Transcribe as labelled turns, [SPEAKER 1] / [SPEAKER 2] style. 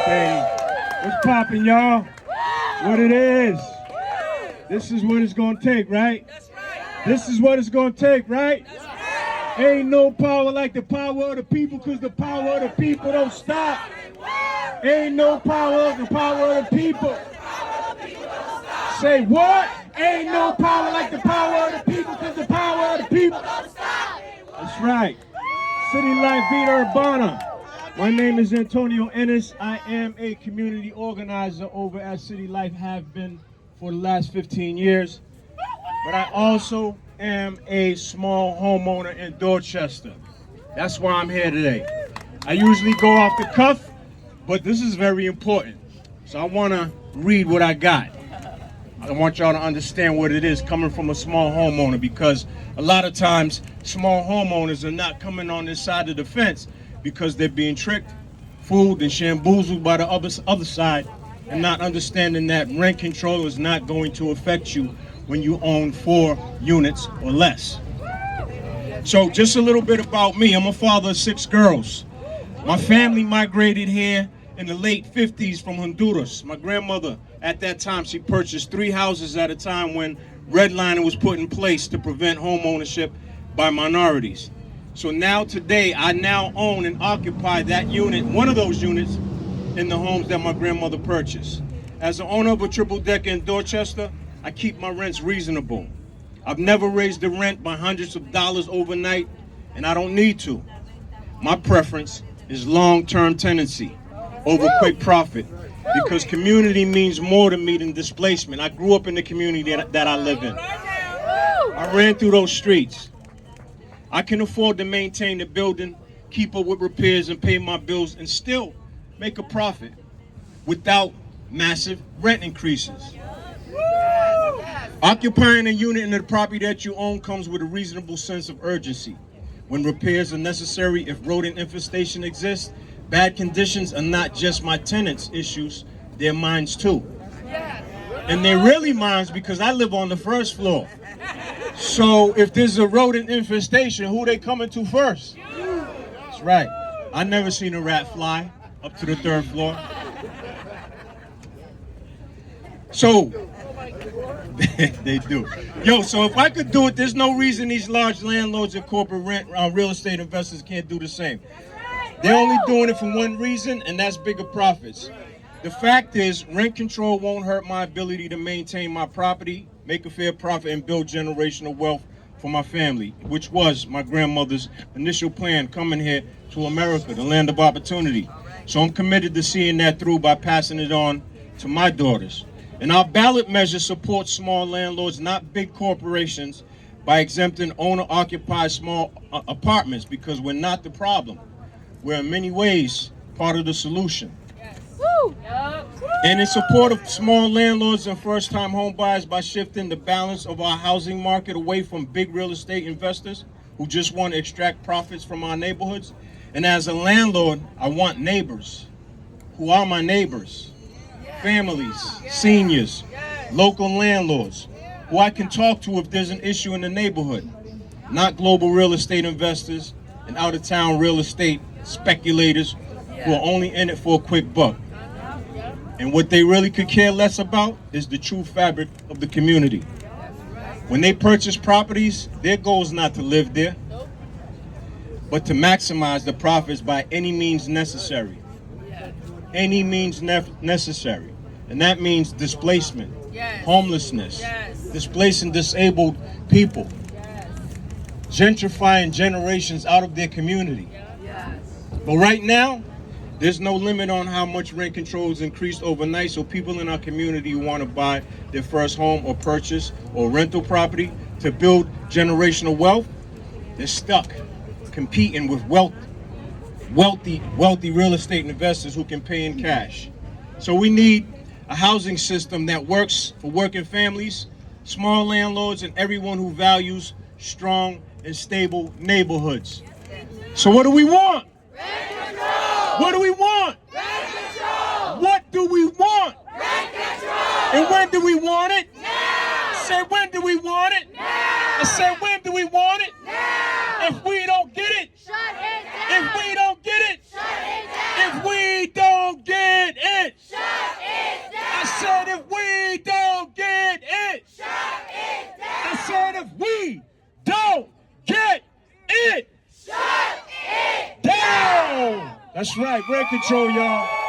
[SPEAKER 1] Okay. What's poppin', y'all? What it is. This is what it's gonna take, right? This is what it's gonna take, right? Ain't no power like the power of the people, because the power of the people don't stop. Ain't no power like the power of the people. Say what? Ain't no power like the power of the people, because the power of the people don't stop. That's right. City Life, Vida Urbana. My name is Antonio Ennis. I am a community organizer over at City Life, have been for the last 15 years. But I also am a small homeowner in Dorchester. That's why I'm here today. I usually go off the cuff, but this is very important. So I want to read what I got. I want y'all to understand what it is coming from a small homeowner, because a lot of times small homeowners are not coming on this side of the fence because they're being tricked, fooled, and shamboozled by the other side, and not understanding that rent control is not going to affect you when you own 4 units or less. So just a little bit about me. I'm a father of 6 girls. My family migrated here in the late 50s from Honduras. My grandmother, at that time, she purchased 3 houses at a time when redlining was put in place to prevent home ownership by minorities. So now today, I now own and occupy that unit, one of those units, in the homes that my grandmother purchased. As the owner of a triple decker in Dorchester, I keep my rents reasonable. I've never raised the rent by hundreds of dollars overnight, and I don't need to. My preference is long-term tenancy over quick profit, because community means more to me than displacement. I grew up in the community that I live in. I ran through those streets. I can afford to maintain the building, keep up with repairs, and pay my bills, and still make a profit without massive rent increases. Occupying a unit in the property that you own comes with a reasonable sense of urgency. When repairs are necessary, if rodent infestation exists, bad conditions are not just my tenants' issues, they're mine too. And they're really mine because I live on the first floor. So if there's a rodent infestation, who they coming to first? That's right. I never seen a rat fly up to the 3rd floor. So, they do. Yo, so if I could do it, there's no reason these large landlords and corporate real estate investors can't do the same. They're only doing it for one reason, and that's bigger profits. The fact is, rent control won't hurt my ability to maintain my property, make a fair profit, and build generational wealth for my family, which was my grandmother's initial plan coming here to America, the land of opportunity. So I'm committed to seeing that through by passing it on to my daughters. And our ballot measure supports small landlords, not big corporations, by exempting owner-occupied small apartments, because we're not the problem. We're in many ways part of the solution. And in support of small landlords and first-time home buyers by shifting the balance of our housing market away from big real estate investors who just want to extract profits from our neighborhoods. And as a landlord, I want neighbors. Who are my neighbors? Families, seniors, local landlords, who I can talk to if there's an issue in the neighborhood. Not global real estate investors and out-of-town real estate speculators who are only in it for a quick buck. And what they really could care less about is the true fabric of the community. When they purchase properties, their goal is not to live there, but to maximize the profits by any means necessary. Any means necessary. And that means displacement, homelessness, displacing disabled people, gentrifying generations out of their community. But right now, there's no limit on how much rent control is increased overnight, so people in our community who want to buy their first home or purchase or rental property to build generational wealth, they're stuck competing with wealthy real estate investors who can pay in cash. So we need a housing system that works for working families, small landlords, and everyone who values strong and stable neighborhoods. So what do we want?
[SPEAKER 2] Rent control!
[SPEAKER 1] What do we want?
[SPEAKER 2] Rent control!
[SPEAKER 1] What do we want?
[SPEAKER 2] Rent control!
[SPEAKER 1] And when do we want it?
[SPEAKER 2] Now!
[SPEAKER 1] I said, when do we want it?
[SPEAKER 2] Now!
[SPEAKER 1] I said, when do we want it?
[SPEAKER 2] Now!
[SPEAKER 1] If we don't get it,
[SPEAKER 2] Shut it down!
[SPEAKER 1] if we don't get it,
[SPEAKER 2] Shut it down!
[SPEAKER 1] if we don't get it down. That's right. Rent control, y'all.